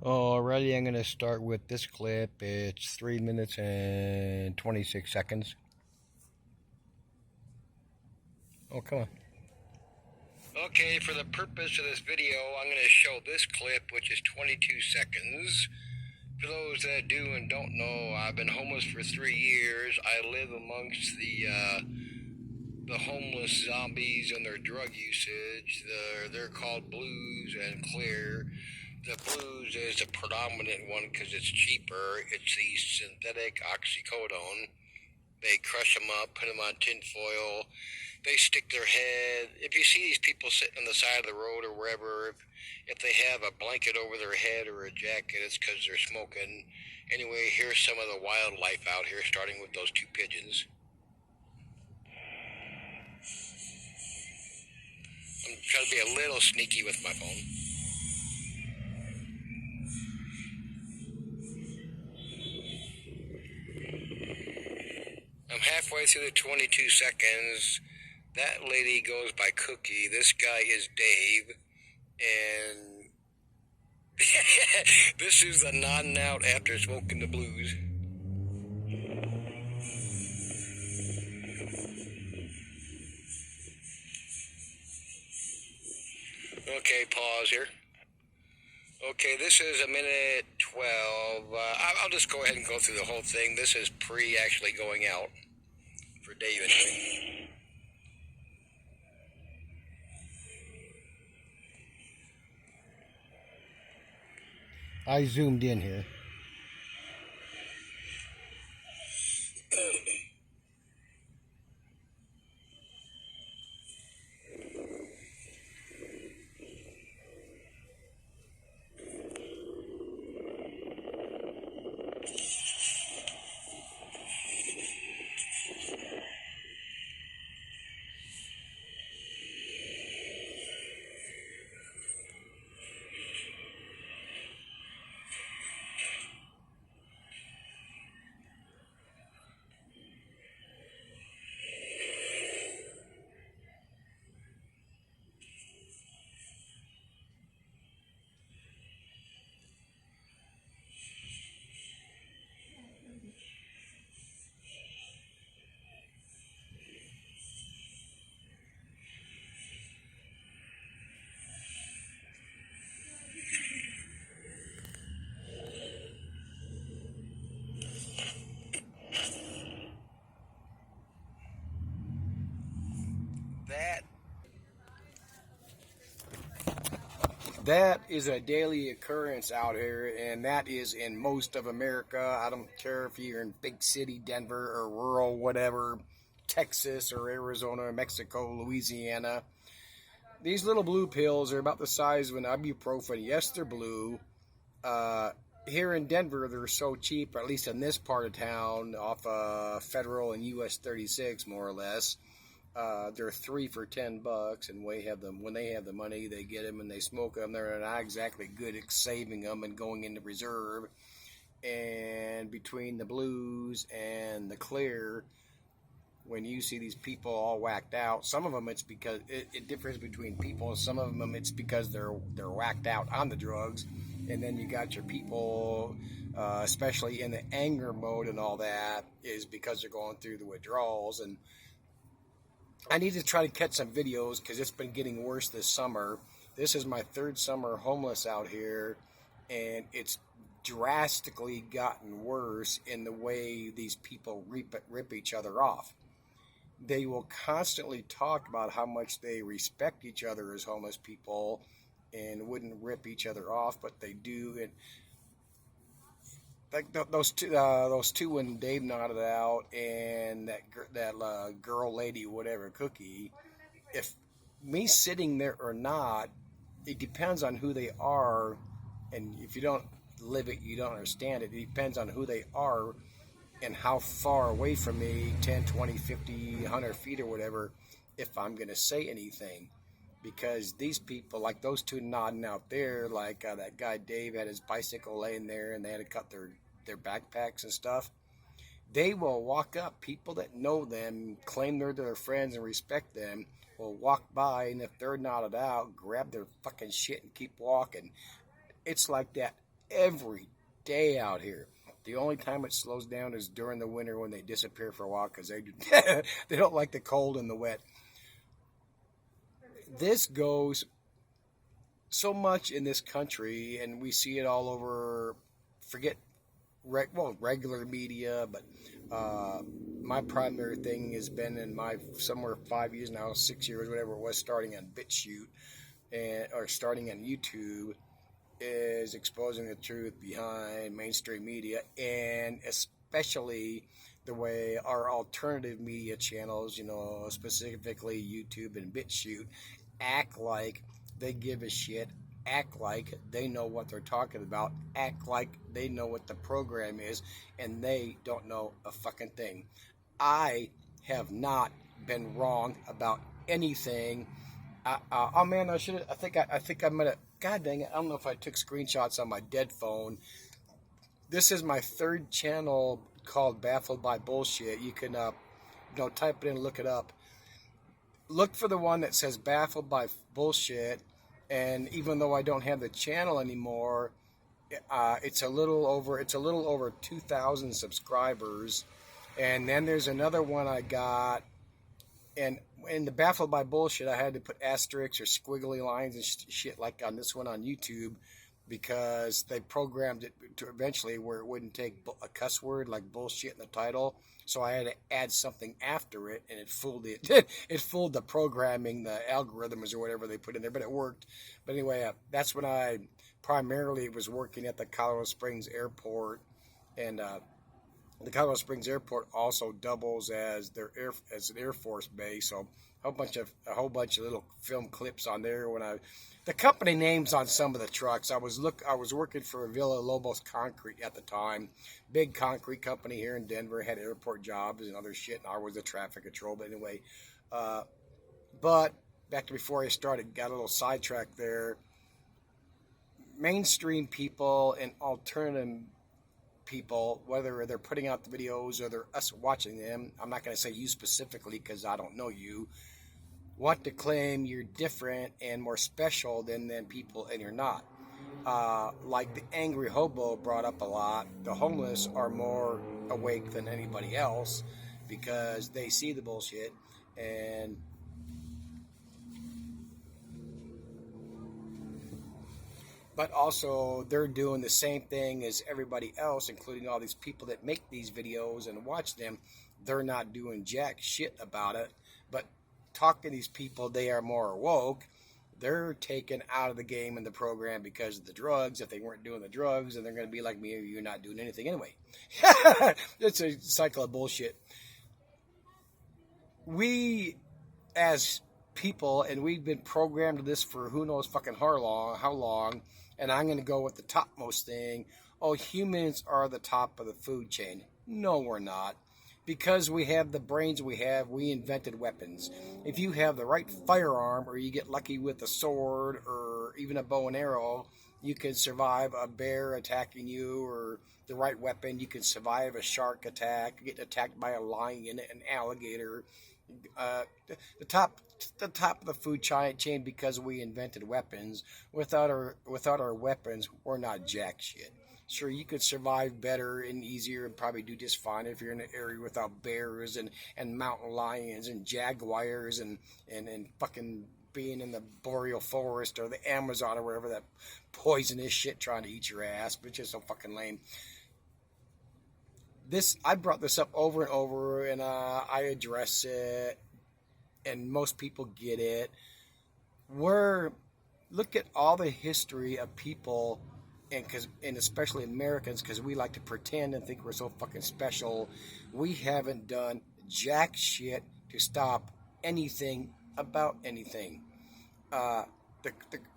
Alrighty, I'm going to start with this clip. It's 3 minutes and 26 seconds. Oh, come on. Okay, for the purpose of this video, I'm going to show this clip, which is 22 seconds. For those that do and don't know, I've been homeless for 3 years. I live amongst the homeless zombies and their drug usage. They're called blues and clear. The blues is the predominant one because it's cheaper. It's the synthetic oxycodone. They crush them up, put them on tinfoil. They stick their head. If you see these people sitting on the side of the road or wherever, if they have a blanket over their head or a jacket, it's because they're smoking. Anyway, here's some of the wildlife out here, starting with those 2 pigeons. I'm trying to be a little sneaky with my phone. I'm halfway through the 22 seconds. That lady goes by Cookie. This guy is Dave. And this is the nodding out after smoking the blues. Okay, pause here. Okay, this is 1:12. I'll just go ahead and go through the whole thing. This is actually going out for Dave and me. I zoomed in here. That is a daily occurrence out here, and that is in most of America. I don't care if you're in big city, Denver, or rural, whatever, Texas or Arizona, or Mexico, Louisiana. These little blue pills are about the size of an ibuprofen. Yes, they're blue. Here in Denver, they're so cheap, or at least in this part of town, off Federal and US 36, more or less. They're 3 for $10, and when they have the money, they get them and they smoke them. They're not exactly good at saving them and going into reserve. And between the blues and the clear, when you see these people all whacked out, some of them it's because it differs between people. Some of them it's because they're whacked out on the drugs, and then you got your people, especially in the anger mode and all that, is because they're going through the withdrawals. And I need to try to catch some videos because it's been getting worse this summer. This is my 3rd summer homeless out here, and it's drastically gotten worse in the way these people rip each other off. They will constantly talk about how much they respect each other as homeless people and wouldn't rip each other off, but they do. And like those two when Dave nodded out, and that girl, lady, whatever, Cookie. If me sitting there or not, it depends on who they are, and if you don't live it, you don't understand it. It depends on who they are and how far away from me, 10, 20, 50, 100 feet or whatever, if I'm going to say anything. Because these people, like those two nodding out there, like that guy Dave had his bicycle laying there and they had to cut their backpacks and stuff. They will walk up. People that know them, claim they're their friends and respect them, will walk by, and if they're nodded out, grab their fucking shit and keep walking. It's like that every day out here. The only time it slows down is during the winter when they disappear for a while because they don't like the cold and the wet. This goes so much in this country, and we see it all over. Forget regular media, but my primary thing has been in my somewhere 5 years now, 6 years, whatever it was, starting on BitChute or starting on YouTube, is exposing the truth behind mainstream media, and especially the way our alternative media channels, specifically YouTube and BitChute, act like they give a shit, act like they know what they're talking about, act like they know what the program is, and they don't know a fucking thing. I have not been wrong about anything. Oh man, I should. I think I might have. God dang it! I don't know if I took screenshots on my dead phone. This is my third channel called Baffled by Bullshit. You can, type it in, look it up. Look for the one that says Baffled by Bullshit, and even though I don't have the channel anymore, it's a little over 2,000 subscribers. And then there's another one I got, and in the Baffled by Bullshit, I had to put asterisks or squiggly lines and shit like on this one on YouTube, because they programmed it to eventually where it wouldn't take a cuss word like bullshit in the title. So I had to add something after it, and it fooled it fooled the programming, the algorithms or whatever they put in there, but it worked. But anyway, that's when I primarily was working at the Colorado Springs Airport, and the Colorado Springs Airport also doubles as an Air Force base. So a whole bunch of little film clips on there. The company names on some of the trucks. I was working for Villa Lobos Concrete at the time, big concrete company here in Denver, had airport jobs and other shit, and I was the traffic control. But anyway, but back to before I started, got a little sidetracked there. Mainstream people and alternative people, whether they're putting out the videos or they're us watching them, I'm not going to say you specifically because I don't know you, want to claim you're different and more special than people, and you're not. Like the angry hobo brought up a lot, the homeless are more awake than anybody else because they see the bullshit, and but also they're doing the same thing as everybody else, including all these people that make these videos and watch them. They're not doing jack shit about it, but talking to these people, they are more woke. They're taken out of the game in the program because of the drugs. If they weren't doing the drugs, then they're going to be like me, or you're not doing anything anyway. It's a cycle of bullshit. We, as people, and we've been programmed to this for who knows fucking how long, and I'm going to go with the topmost thing. Oh, humans are the top of the food chain. No, we're not. Because we have the brains we have, we invented weapons. If you have the right firearm, or you get lucky with a sword or even a bow and arrow, you can survive a bear attacking you, or the right weapon, you can survive a shark attack, get attacked by a lion, an alligator. The top of the food chain, because we invented weapons. Without our weapons, we're not jack shit. Sure, you could survive better and easier and probably do just fine if you're in an area without bears and mountain lions and jaguars and fucking being in the boreal forest or the Amazon or wherever, that poisonous shit trying to eat your ass, which is so fucking lame. I brought this up over and over, and I address it, and most people get it. Look at all the history of people, and especially Americans, because we like to pretend and think we're so fucking special. We haven't done jack shit to stop anything about anything. The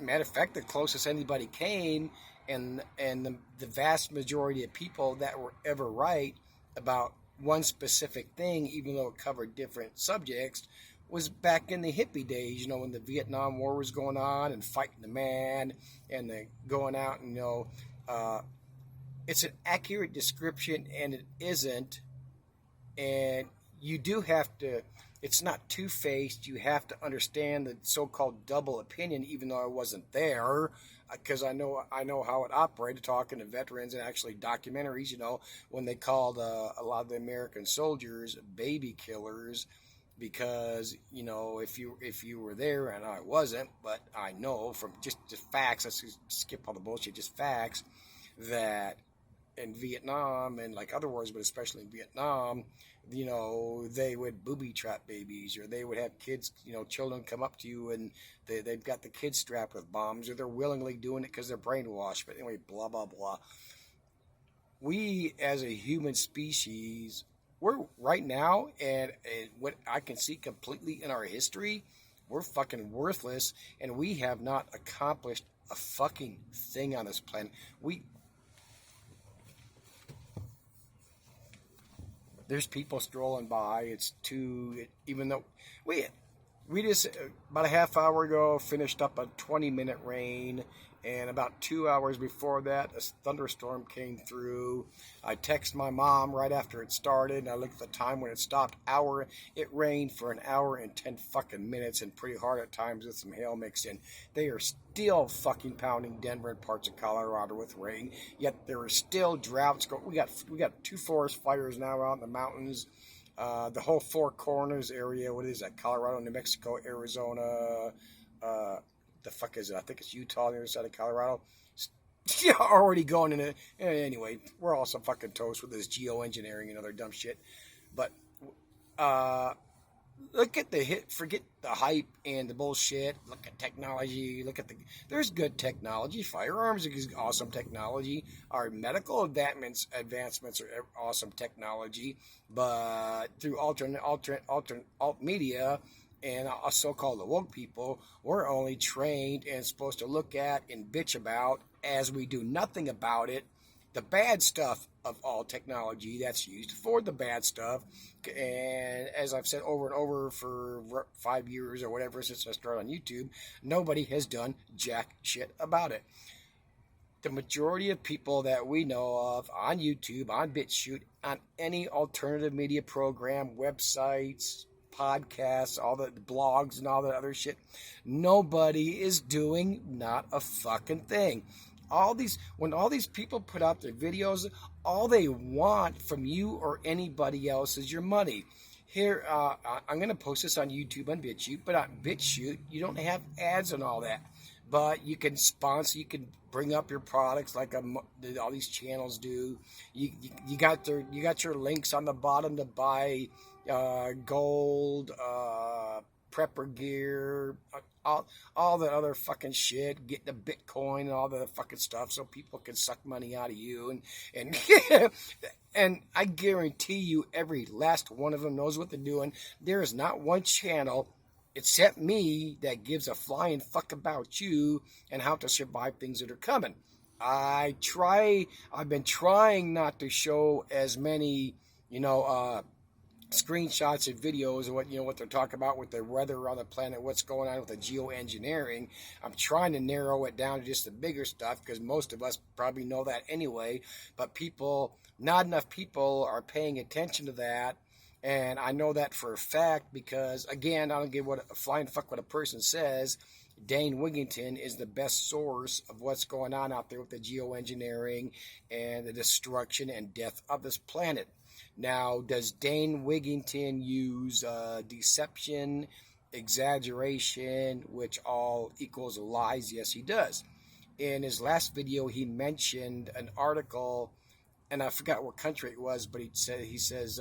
matter of fact, the closest anybody came, and the vast majority of people that were ever right about one specific thing, even though it covered different subjects, was back in the hippie days, when the Vietnam War was going on and fighting the man and the going out, and it's an accurate description, and it isn't. And you do have to, it's not two-faced. You have to understand the so-called double opinion, even though I wasn't there, because I know how it operated. Talking to veterans and actually documentaries, when they called a lot of the American soldiers baby killers, because if you were there, and I wasn't, but I know from just facts. Let's just skip all the bullshit, just facts, that in Vietnam and like other wars, but especially in Vietnam, they would booby trap babies, or they would have kids, children come up to you and they've got the kids strapped with bombs, or they're willingly doing it because they're brainwashed. But anyway, blah, blah, blah. We as a human species, we're right now, and what I can see completely in our history, we're fucking worthless, and we have not accomplished a fucking thing on this planet. There's people strolling by. Even though we just about a half hour ago finished up a 20-minute rain, and about 2 hours before that, a thunderstorm came through. I texted my mom right after it started, and I looked at the time when it stopped. It rained for an hour and 10 fucking minutes, and pretty hard at times with some hail mixed in. They are still fucking pounding Denver and parts of Colorado with rain. Yet there are still droughts going. We got 2 forest fires now out in the mountains. The whole Four Corners area. What is that? Colorado, New Mexico, Arizona. The fuck is it? I think it's Utah on the other side of Colorado. Already going in it. Anyway, we're all some fucking toast with this geoengineering and other dumb shit. But look at forget the hype and the bullshit. Look at technology. There's good technology. Firearms is awesome technology. Our medical advancements are awesome technology. But through alt media and us so-called woke people, we're only trained and supposed to look at and bitch about, as we do nothing about it, the bad stuff of all technology that's used for the bad stuff. And as I've said over and over for 5 years or whatever since I started on YouTube, nobody has done jack shit about it. The majority of people that we know of on YouTube, on BitChute, on any alternative media program, websites, podcasts, all the blogs and all that other shit, nobody is doing not a fucking thing. When all these people put out their videos, all they want from you or anybody else is your money. Here, I'm going to post this on YouTube on BitChute, but on BitChute, you don't have ads and all that. But you can sponsor, you can bring up your products like all these channels do. You got your links on the bottom to buy gold, prepper gear, all the other fucking shit, get the Bitcoin and all the fucking stuff so people can suck money out of you. And and I guarantee you every last one of them knows what they're doing. There is not one channel except me that gives a flying fuck about you and how to survive things that are coming. I've been trying not to show as many, screenshots and videos of what they're talking about with the weather on the planet, what's going on with the geoengineering. I'm trying to narrow it down to just the bigger stuff, because most of us probably know that anyway, but not enough people are paying attention to that. And I know that for a fact because, again, I don't give a flying fuck what a person says. Dane Wigington is the best source of what's going on out there with the geoengineering and the destruction and death of this planet. Now, does Dane Wigington use deception, exaggeration, which all equals lies? Yes, he does. In his last video, he mentioned an article, and I forgot what country it was, but he says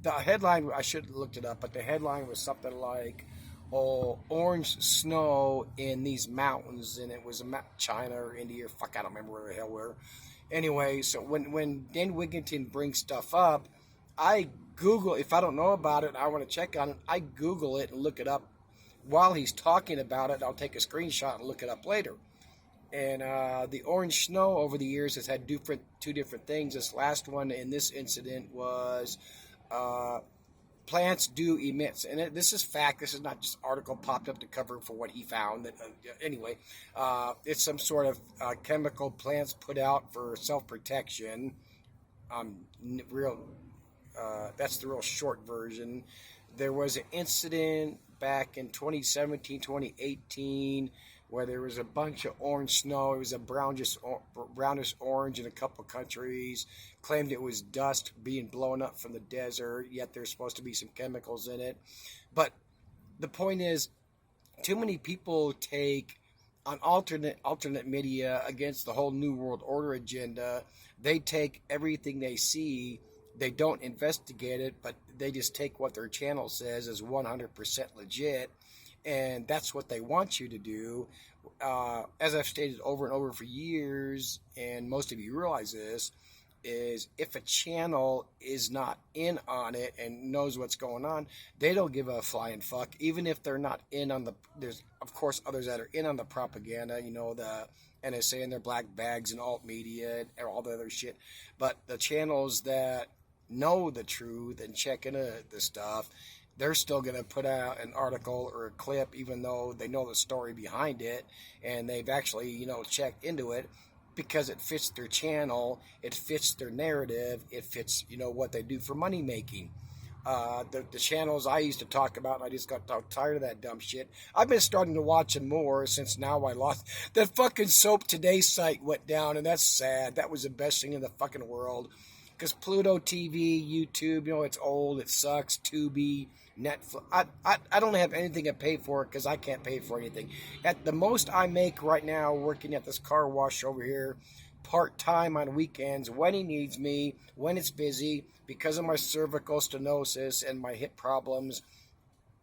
the headline, I should have looked it up, but the headline was something like, orange snow in these mountains, and it was China or India, I don't remember where the hell where. Anyway, so when Dane Wigington brings stuff up, I Google, if I don't know about it, I want to check on it, I Google it and look it up. While he's talking about it, I'll take a screenshot and look it up later. And the orange snow over the years has had two different things. This last one in this incident was plants do emit, and this is fact. This is not just article popped up to cover for what he found. Anyway, it's some sort of chemical plants put out for self-protection. That's the real short version. There was an incident back in 2017, 2018, where there was a bunch of orange snow. It was a brownish orange in a couple countries. Claimed it was dust being blown up from the desert, yet there's supposed to be some chemicals in it. But the point is, too many people take on alternate media against the whole New World Order agenda. They take everything they see. They don't investigate it, but they just take what their channel says as 100% legit, and that's what they want you to do. As I've stated over and over for years, and most of you realize this, is if a channel is not in on it and knows what's going on, they don't give a flying fuck. Even if they're not in on the, there's of course others that are in on the propaganda, you know, the NSA and their black bags and alt media and all the other shit. But the channels that know the truth and check into the stuff, they're still going to put out an article or a clip, even though they know the story behind it and they've actually, you know, checked into it, because it fits their channel, it fits their narrative, it fits, you know, what they do for money making. The channels I used to talk about, and I just got tired of that dumb shit. I've been starting to watch them more since now I lost. That fucking Soap Today site went down, and that's sad. That was the best thing in the fucking world. Because Pluto TV, YouTube, you know, it's old, it sucks, Tubi, Netflix. I don't have anything to pay for it because I can't pay for anything. At the most I make right now working at this car wash over here, part-time on weekends, when he needs me, when it's busy, because of my cervical stenosis and my hip problems.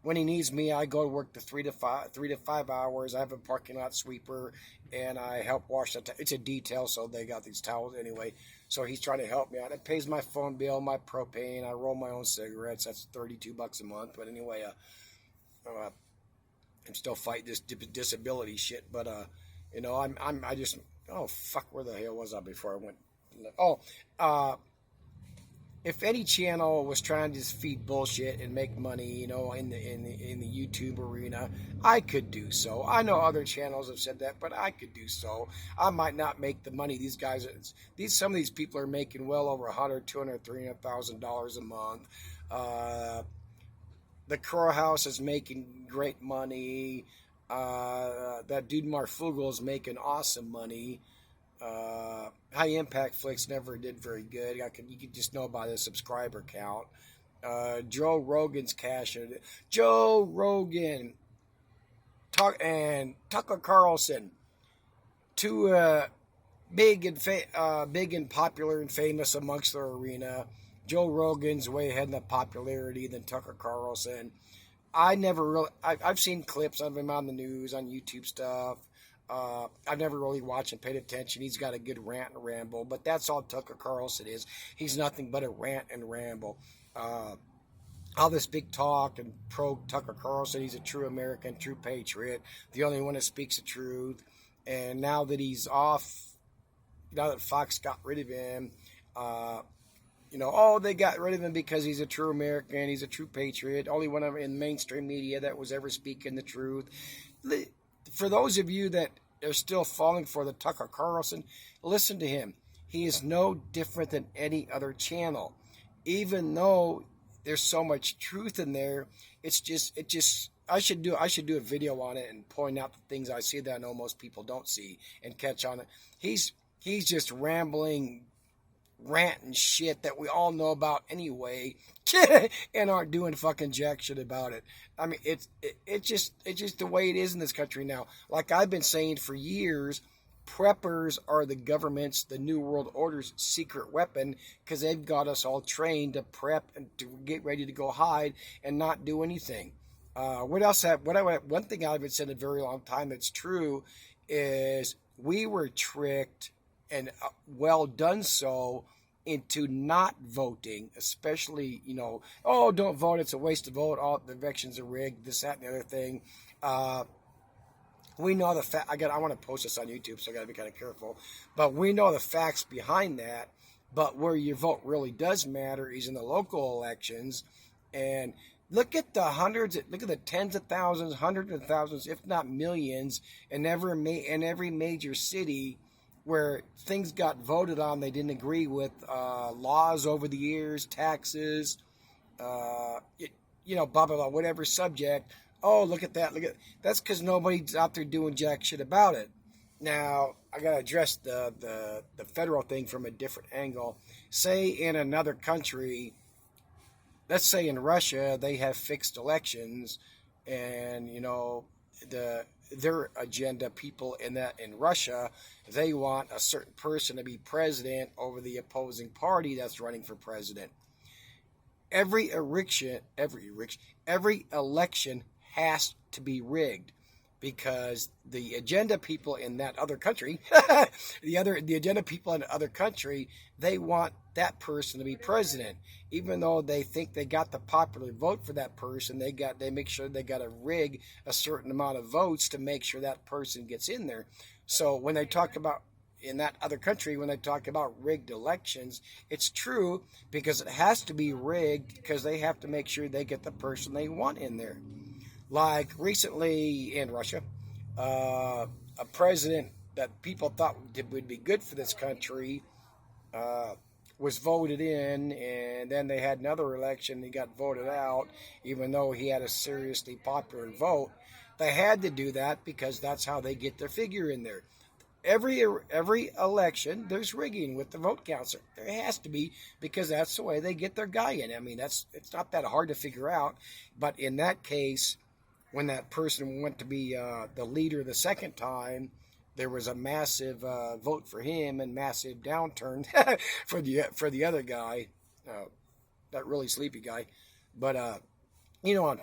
When he needs me, I go to work the 3 to 5 hours. I have a parking lot sweeper, and I help wash the. It's a detail, so they got these towels anyway. So he's trying to help me out. It pays my phone bill, my propane. I roll my own cigarettes. That's $32 a month. But anyway, I'm still fighting this disability shit. But you know, I just, oh fuck, where the hell was I before I went? Oh, if any channel was trying to just feed bullshit and make money, you know, in the YouTube arena, I could do so. I know other channels have said that, but I could do so. I might not make the money these guys. Some of these people are making well over $100,000, $200,000, $300,000 a month. The Crow House is making great money. That dude Marfugel is making awesome money. High Impact Flicks never did very good. You could just know by the subscriber count. Joe Rogan's cashing it. Joe Rogan and Tucker Carlson, two big and popular and famous amongst their arena. Joe Rogan's way ahead in the popularity than Tucker Carlson. I've seen clips of him on the news, on YouTube stuff. I've never really watched and paid attention. He's got a good rant and ramble, but that's all Tucker Carlson is. He's nothing but a rant and ramble. All this big talk and pro Tucker Carlson, he's a true American, true patriot, the only one that speaks the truth. And now that he's off, now that Fox got rid of him, you know, oh, they got rid of him because he's a true American, he's a true patriot, only one in mainstream media that was ever speaking the truth. For those of you that are still falling for the Tucker Carlson, listen to him. He is no different than any other channel. Even though there's so much truth in there, I should do a video on it and point out the things I see that I know most people don't see and catch on it. He's just rambling, ranting shit that we all know about anyway, and aren't doing fucking jack shit about it. I mean, it's just the way it is in this country now. Like I've been saying for years, preppers are the government's, the New World Order's secret weapon, because they've got us all trained to prep and to get ready to go hide and not do anything. One thing I've been saying a very long time that's true is we were tricked, and well done so, into not voting, especially, you know, oh, don't vote, it's a waste of vote, all the elections are rigged, this, that, and the other thing. We know the fact. I want to post this on YouTube, so I got to be kind of careful. But we know the facts behind that. But where your vote really does matter is in the local elections. And look at the tens of thousands, hundreds of thousands, if not millions, in every major city where things got voted on they didn't agree with, laws over the years, taxes, blah blah blah, whatever subject. Oh, look at that! Look at that's because nobody's out there doing jack shit about it. Now I gotta address the federal thing from a different angle. Say in another country, let's say in Russia, they have fixed elections, and their agenda people in Russia, they want a certain person to be president over the opposing party that's running for president. Every election has to be rigged because the agenda people in that other country, the agenda people in the other country, they want that person to be president, even though they think they got the popular vote for that person. They make sure they got to rig a certain amount of votes to make sure that person gets in there. So when they talk about in that other country, when they talk about rigged elections, it's true because it has to be rigged because they have to make sure they get the person they want in there. Like recently in Russia, a president that people thought would be good for this country was voted in, and then they had another election. He got voted out, even though he had a seriously popular vote. They had to do that because that's how they get their figure in there. Every election, there's rigging with the vote counter. There has to be because that's the way they get their guy in. I mean, it's not that hard to figure out. But in that case, when that person went to be the leader the second time, there was a massive vote for him and massive downturn for the other guy, that really sleepy guy. But hang on.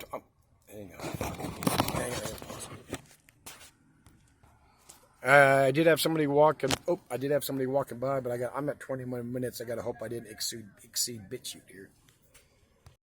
I did have somebody walking. Oh, I did have somebody walking by, but I'm at 21 minutes. I gotta hope I didn't exceed BitChute here.